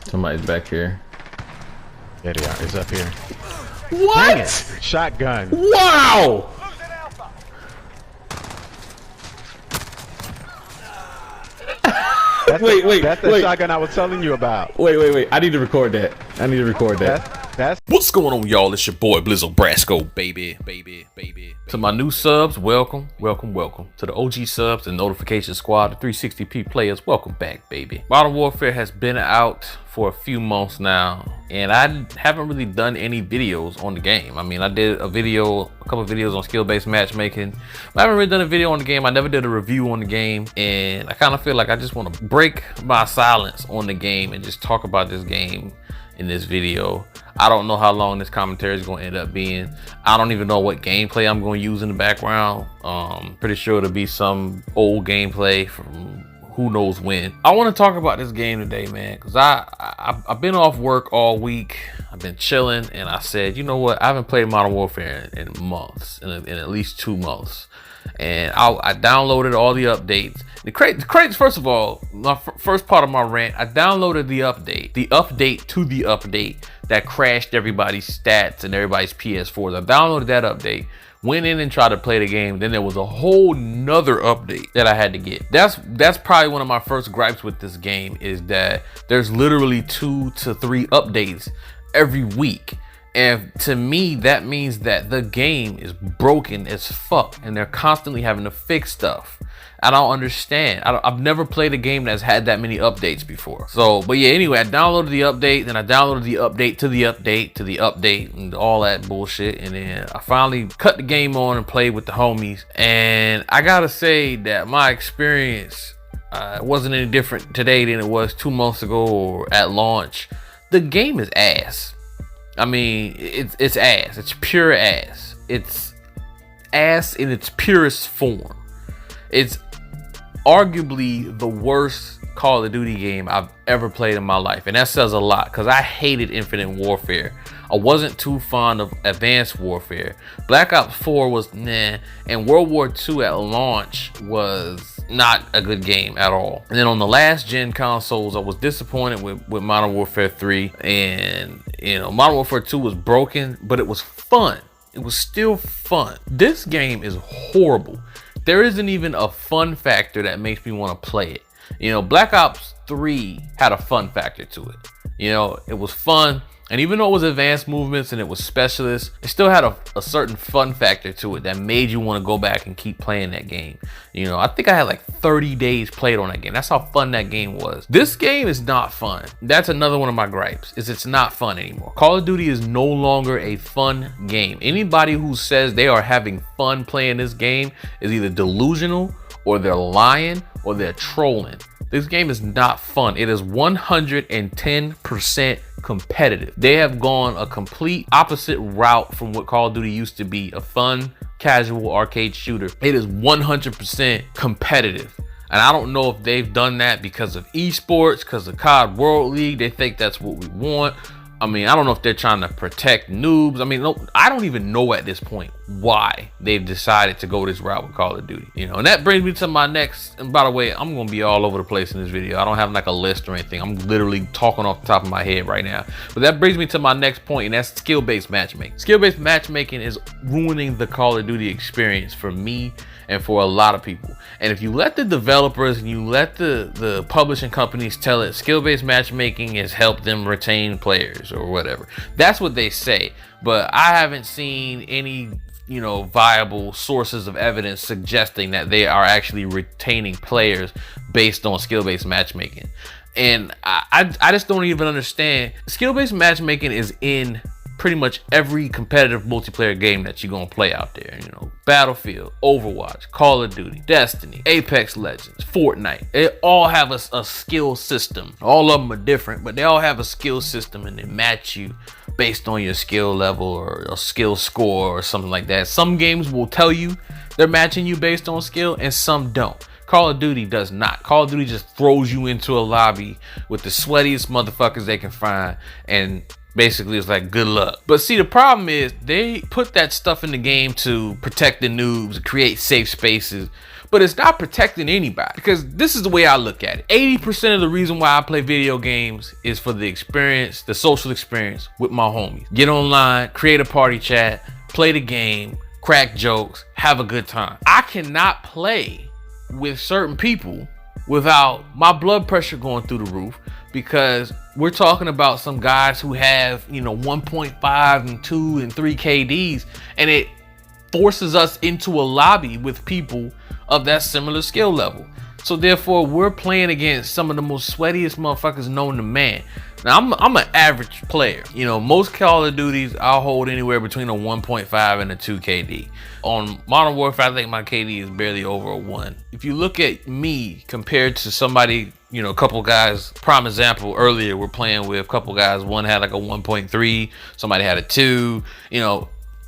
Somebody's back here. There they are. It's up here. What? Dang it. Shotgun. Wow! That's the shotgun I was telling you about. Wait. I need to record that. That's What's going on, y'all? It's your boy Blizo, Brasko, baby. To my new subs, welcome. To the OG subs, the notification squad, the 360p players, welcome back, baby. Modern Warfare has been out for a few months now, and I haven't really done any videos on the game. I mean, I did a couple of videos on skill-based matchmaking, but I haven't really done a video on the game. I never did a review on the game, and I kind of feel like I just want to break my silence on the game and just talk about this game in this video. I don't know how long this commentary is going to end up being. I don't even know what gameplay I'm going to use in the background. Pretty sure it'll be some old gameplay from who knows when. I want to talk about this game today, man, because I've been off work all week. I've been chilling, and I said, you know what? I haven't played Modern Warfare in months, in at least 2 months. And I downloaded all the updates. The crates, first of all, my first part of my rant, I downloaded the update to the update that crashed everybody's stats and everybody's PS4s. I downloaded that update, went in and tried to play the game. Then there was a whole nother update that I had to get. That's probably one of my first gripes with this game, is that there's literally 2 to 3 updates every week. And to me, that means that the game is broken as fuck and they're constantly having to fix stuff. I don't understand. I've never played a game that's had that many updates before. So, but yeah, anyway, I downloaded the update, then I downloaded the update to the update to the update and all that bullshit. And then I finally cut the game on and played with the homies. And I gotta say that my experience wasn't any different today than it was 2 months ago or at launch. The game is ass. I mean, it's ass. It's pure ass. It's ass in its purest form. It's arguably the worst Call of Duty game I've ever played in my life. And that says a lot, because I hated Infinite Warfare. I wasn't too fond of Advanced Warfare. Black Ops 4 was nah. And World War II at launch was not a good game at all. And then on the last gen consoles, I was disappointed with Modern Warfare 3. And, you know, Modern Warfare 2 was broken, but it was fun. It was still fun. This game is horrible. There isn't even a fun factor that makes me want to play it. You know, Black Ops 3 had a fun factor to it. You know, it was fun. And even though it was advanced movements and it was specialist, it still had a certain fun factor to it that made you want to go back and keep playing that game. You know, I think I had like 30 days played on that game. That's how fun that game was. This game is not fun. That's another one of my gripes, is it's not fun anymore. Call of Duty is no longer a fun game. Anybody who says they are having fun playing this game is either delusional, or they're lying, or they're trolling. This game is not fun. It is 110% competitive. They have gone a complete opposite route from what Call of Duty used to be, a fun, casual arcade shooter. It is 100% competitive. And I don't know if they've done that because of esports, because of COD World League. They think that's what we want. I mean, I don't know if they're trying to protect noobs. I mean, no, I don't even know at this point why they've decided to go this route with Call of Duty. You know, and that brings me to my next, and by the way, I'm gonna be all over the place in this video. I don't have like a list or anything. I'm literally talking off the top of my head right now. But that brings me to my next point, and that's skill-based matchmaking. Skill-based matchmaking is ruining the Call of Duty experience for me and for a lot of people. And if you let the developers and you let the publishing companies tell it, skill-based matchmaking has helped them retain players or whatever. That's what they say. But I haven't seen any, you know, viable sources of evidence suggesting that they are actually retaining players based on skill-based matchmaking. And I just don't even understand. Skill-based matchmaking is in pretty much every competitive multiplayer game that you're gonna play out there. You know, Battlefield, Overwatch, Call of Duty, Destiny, Apex Legends, Fortnite. They all have a skill system. All of them are different, but they all have a skill system, and they match you based on your skill level or a skill score or something like that. Some games will tell you they're matching you based on skill, and some don't. Call of Duty does not. Call of Duty just throws you into a lobby with the sweatiest motherfuckers they can find, and basically it's like good luck. But see, the problem is they put that stuff in the game to protect the noobs, create safe spaces, but it's not protecting anybody, because this is the way I look at it. 80% of the reason why I play video games is for the experience, the social experience with my homies. Get online, create a party chat, play the game, crack jokes, have a good time. I cannot play with certain people without my blood pressure going through the roof, because we're talking about some guys who have, 1.5 and 2 and 3 KDs, and it forces us into a lobby with people of that similar skill level. So therefore, we're playing against some of the most sweatiest motherfuckers known to man. Now, I'm an average player. Most Call of Duties, I'll hold anywhere between a 1.5 and a 2 KD. On Modern Warfare, I think my KD is barely over a 1. If you look at me compared to somebody, a couple guys, prime example, earlier we're playing with a couple guys, one had like a 1.3, somebody had a 2,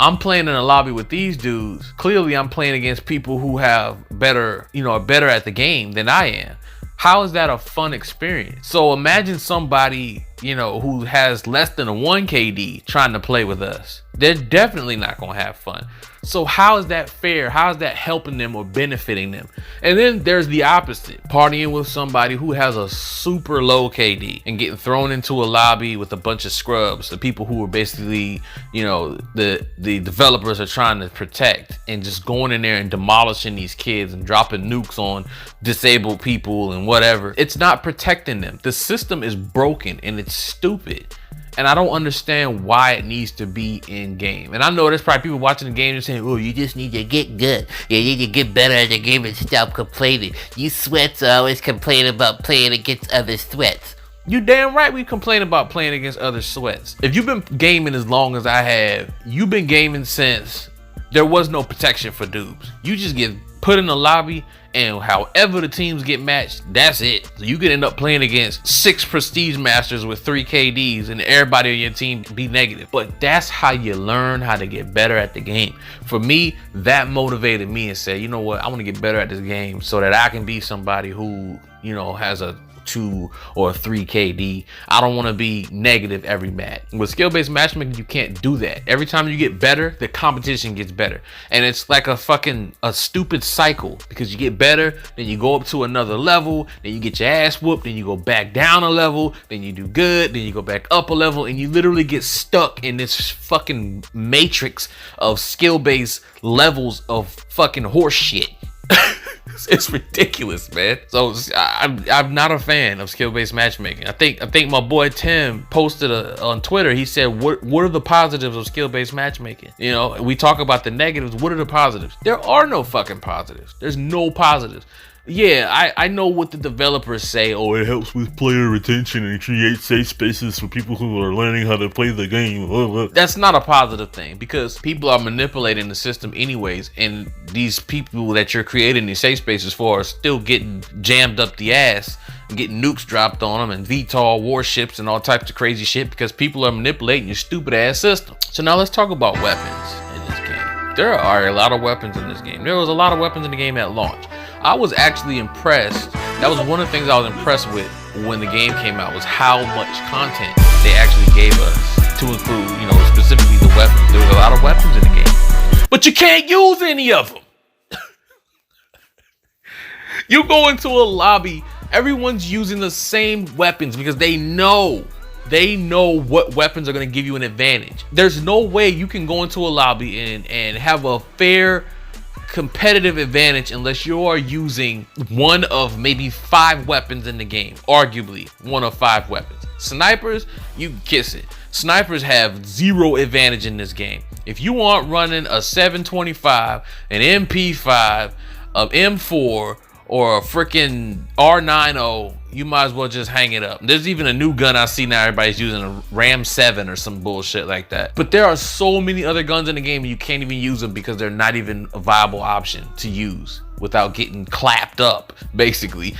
I'm playing in a lobby with these dudes. Clearly, I'm playing against people who have better, are better at the game than I am. How is that a fun experience? So imagine somebody, who has less than a 1 KD trying to play with us. They're definitely not going to have fun. So how is that fair? How is that helping them or benefiting them? And then there's the opposite, partying with somebody who has a super low KD and getting thrown into a lobby with a bunch of scrubs, the people who are basically, the developers are trying to protect, and just going in there and demolishing these kids and dropping nukes on disabled people and whatever. It's not protecting them. The system is broken and it's stupid. And I don't understand why it needs to be in game. And I know there's probably people watching the game and saying, oh, you just need to get good. You need to get better at the game and stop complaining. You sweats always complain about playing against other sweats. You damn right we complain about playing against other sweats. If you've been gaming as long as I have, you've been gaming since there was no protection for dudes. You just get put in the lobby, and however the teams get matched, that's it. So you could end up playing against 6 prestige masters with 3 KDs and everybody on your team be negative. But that's how you learn how to get better at the game. For me, that motivated me and said, you know what, I want to get better at this game so that I can be somebody who, has a 2 or a 3 KD. I don't want to be negative every match. With skill-based matchmaking, you can't do that. Every time you get better, the competition gets better. And it's like a stupid cycle, because you get better, then you go up to another level, then you get your ass whooped, then you go back down a level, then you do good, then you go back up a level, and you literally get stuck in this fucking matrix of skill-based levels of fucking horse shit. It's ridiculous, man. So I'm not a fan of skill-based matchmaking. I think my boy Tim posted on Twitter. He said, what are the positives of skill-based matchmaking? We talk about the negatives. What are the positives? There are no fucking positives. There's no positives. Yeah, I know what the developers say. Oh, it helps with player retention and creates safe spaces for people who are learning how to play the game. That's not a positive thing, because people are manipulating the system anyways, and these people that you're creating these safe spaces for are still getting jammed up the ass, getting nukes dropped on them and VTOL warships and all types of crazy shit, because people are manipulating your stupid ass system. So now let's talk about weapons in this game. There are a lot of weapons in this game. There was a lot of weapons in the game at launch. I was actually impressed. That was one of the things I was impressed with when the game came out, was how much content they actually gave us to include, specifically the weapons. There was a lot of weapons in the game, but you can't use any of them. You go into a lobby, everyone's using the same weapons because they know what weapons are going to give you an advantage. There's no way you can go into a lobby and have a fair competitive advantage unless you are using one of maybe 5 weapons in the game. Arguably one of 5 weapons. Snipers, you can kiss it. Snipers have 0 advantage in this game. If you aren't running a 725, an MP5, an M4, or a freaking R90, you might as well just hang it up. There's even a new gun I see now, everybody's using, a Ram 7 or some bullshit like that. But there are so many other guns in the game, and you can't even use them because they're not even a viable option to use without getting clapped up, basically.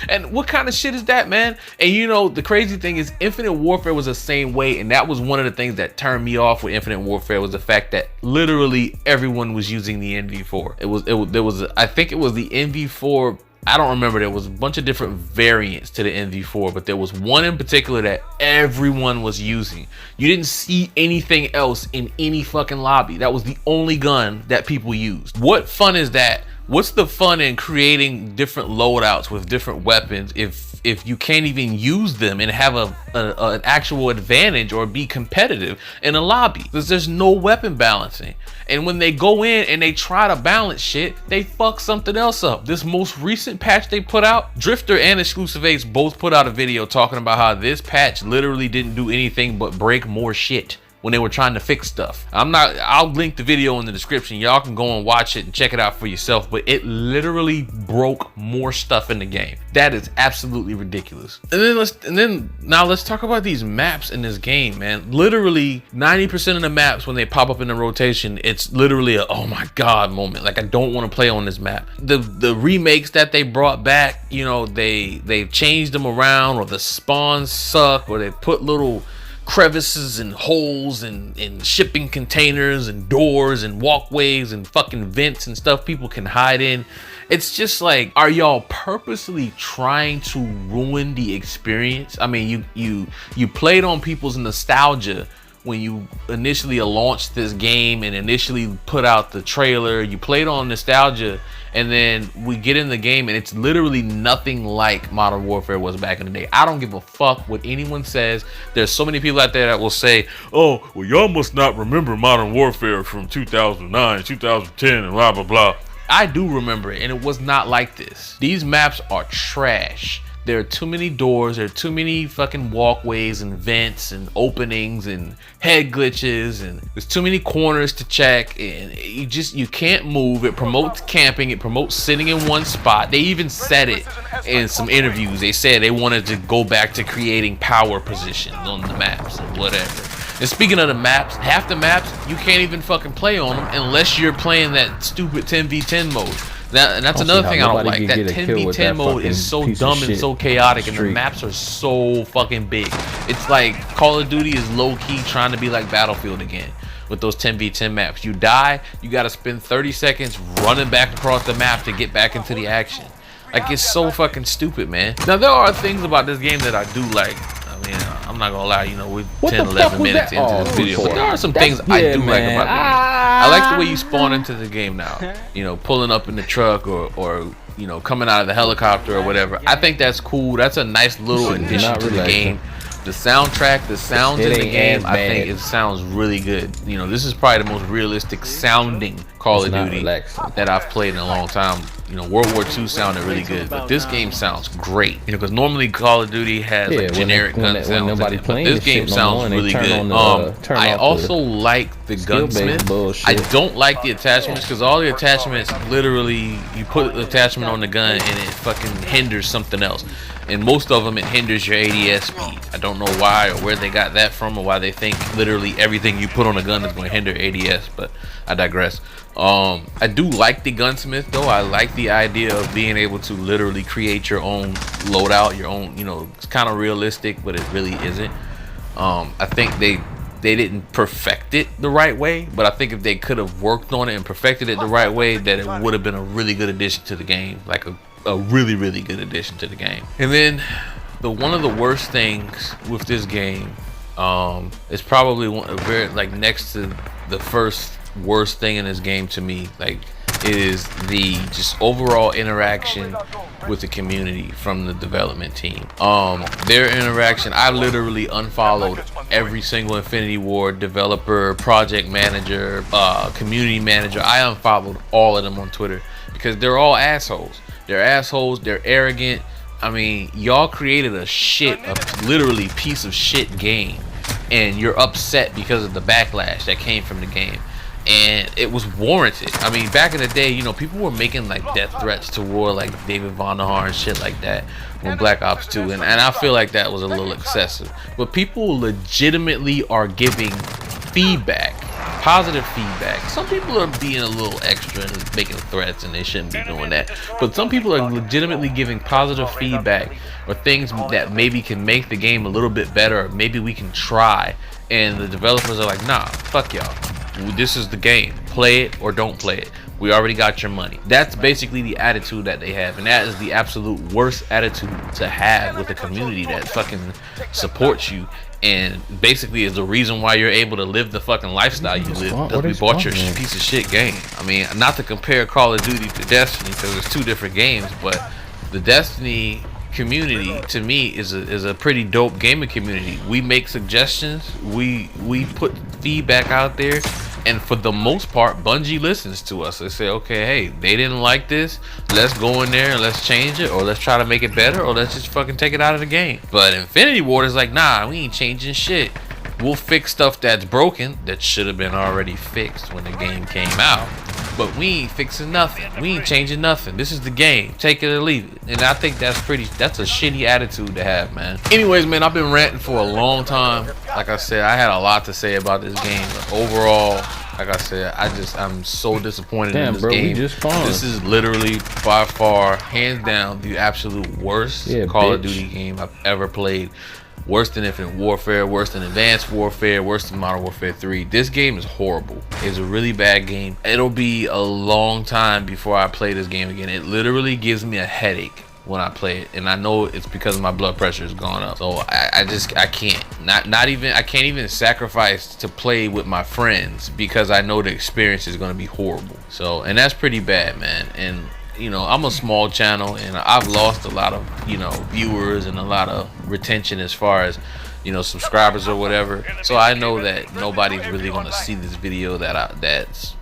And what kind of shit is that, man? And the crazy thing is, Infinite Warfare was the same way, and that was one of the things that turned me off with Infinite Warfare, was the fact that literally everyone was using the NV4. I think it was the NV4. I don't remember. There was a bunch of different variants to the NV4, but there was one in particular that everyone was using. You didn't see anything else in any fucking lobby. That was the only gun that people used. What fun is that What's the fun in creating different loadouts with different weapons if you can't even use them and have an actual advantage or be competitive in a lobby? Because there's no weapon balancing. And when they go in and they try to balance shit, they fuck something else up. This most recent patch they put out, Drifter and Exclusive Ace both put out a video talking about how this patch literally didn't do anything but break more shit when they were trying to fix stuff. I'll link the video in the description. Y'all can go and watch it and check it out for yourself, but it literally broke more stuff in the game. That is absolutely ridiculous. Now let's talk about these maps in this game, man. Literally 90% of the maps, when they pop up in the rotation, it's literally a oh my god moment. Like, I don't want to play on this map. The remakes that they brought back, you know, they've changed them around, or the spawns suck, or they put little crevices and holes and shipping containers and doors and walkways and fucking vents and stuff people can hide in. It's just like, are y'all purposely trying to ruin the experience? I mean, you played on people's nostalgia when you initially launched this game and initially put out the trailer. You played on nostalgia, and then we get in the game and it's literally nothing like Modern Warfare was back in the day. I don't give a fuck what anyone says. There's so many people out there that will say, oh, well, y'all must not remember Modern Warfare from 2009, 2010, and blah, blah, blah. I do remember it, and it was not like this. These maps are trash. There are too many doors, there are too many fucking walkways and vents and openings and head glitches, and there's too many corners to check, and you can't move. It promotes camping, it promotes sitting in one spot. They even said it in some interviews. They said they wanted to go back to creating power positions on the maps and whatever. And speaking of the maps, half the maps you can't even fucking play on them unless you're playing that stupid 10v10 mode. And that's another thing I don't like. That 10v10 mode is so dumb and so chaotic, and the maps are so fucking big. It's like Call of Duty is low-key trying to be like Battlefield again with those 10v10 maps. You die, you gotta spend 30 seconds running back across the map to get back into the action. Like, it's so fucking stupid, man. Now, there are things about this game that I do like. I mean, I'm not gonna lie, you know, we're 10, 11 minutes into this video, but there are some things I do like about the game. I like the way you spawn into the game now. You know, pulling up in the truck or you know, coming out of the helicopter or whatever. I think that's cool. That's a nice little addition to the game. The soundtrack, the sounds in the game, I think it sounds really good. You know, this is probably the most realistic sounding Call of Duty that I've played in a long time. You know, World War II sounded really good, but this game sounds great. You know, because normally Call of Duty has like generic gun sounds in it, but this game sounds really good. I also like the gunsmith. I don't like the attachments, because all the attachments, literally, you put the attachment on the gun and it fucking hinders something else. And most of them, it hinders your ADS speed. I don't know why or where they got that from, or why they think literally everything you put on a gun is going to hinder ADS, but I digress. I do like the gunsmith though. I like the idea of being able to literally create your own loadout, your own, you know, it's kind of realistic, but it really isn't. I think they didn't perfect it the right way, but I think if they could have worked on it and perfected it the right way, that it would have been a really good addition to the game. Like a really, really good addition to the game. And then one of the worst things with this game is probably next to the first worst thing in this game to me, like, is the just overall interaction with the community from the development team. Their interaction, I literally unfollowed every single Infinity Ward developer, project manager, community manager. I unfollowed all of them on Twitter because they're all assholes. They're assholes, they're arrogant. I mean, y'all created a literally piece of shit game, and you're upset because of the backlash that came from the game. And it was warranted. I mean, back in the day, you know, people were making like death threats to war, like David Vonderhaar and shit like that when Black Ops 2, and I feel like that was a little excessive. But people legitimately are giving feedback, positive feedback. Some people are being a little extra and making threats, and they shouldn't be doing that. But some people are legitimately giving positive feedback, or things that maybe can make the game a little bit better, or maybe we can try. And the developers are like, nah, fuck y'all. This is the game. Play it or don't play it. We already got your money. That's basically the attitude that they have, and that is the absolute worst attitude to have with a community that fucking supports you and basically is the reason why you're able to live the fucking lifestyle you live, because we bought your piece of shit game. I mean, not to compare Call of Duty to Destiny, because it's two different games, but the Destiny community to me is a pretty dope gaming community. We make suggestions, we put feedback out there, and for the most part Bungie listens to us. They say, okay, hey, they didn't like this, let's go in there and let's change it, or let's try to make it better, or let's just fucking take it out of the game. But Infinity Ward is like, nah, we ain't changing shit. We'll fix stuff that's broken that should have been already fixed when the game came out, but we ain't fixing nothing, we ain't changing nothing. This is the game, take it or leave it. And I think that's a shitty attitude to have, man. Anyways, man, I've been ranting for a long time. Like I said, I had a lot to say about this game, but overall, like I said, I'm so disappointed in this game. This is literally by far, hands down, the absolute worst Call of Duty game I've ever played. Worse than Infinite Warfare, worse than Advanced Warfare, worse than Modern Warfare 3. This game is horrible. It's a really bad game. It'll be a long time before I play this game again. It literally gives me a headache when I play it, and I know it's because my blood pressure has gone up. So I can't. I can't even sacrifice to play with my friends because I know the experience is going to be horrible. So, and that's pretty bad, man. And you know, I'm a small channel and I've lost a lot of, you know, viewers and a lot of retention as far as, you know, subscribers or whatever. So I know that nobody's really going to see this video that's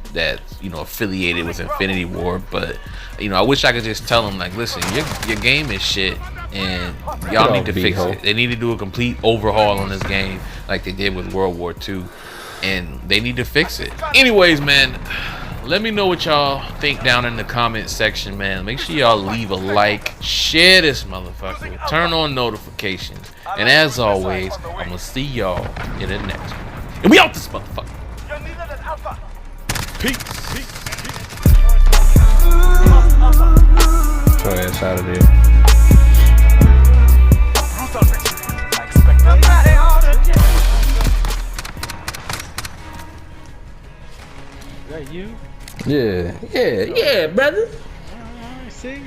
you know, affiliated with Infinity Ward. But you know, I wish I could just tell them, like, listen, your game is shit and y'all need to fix it. They need to do a complete overhaul on this game like they did with World War II, and they need to fix it. Anyways, man, let me know what y'all think down in the comment section, man. Make sure y'all leave a like, share this motherfucker, turn on notifications, and as always, I'm gonna see y'all in the next one. And we out this motherfucker. Peace. Go ahead, out of there. Is that you? Yeah, brother. See.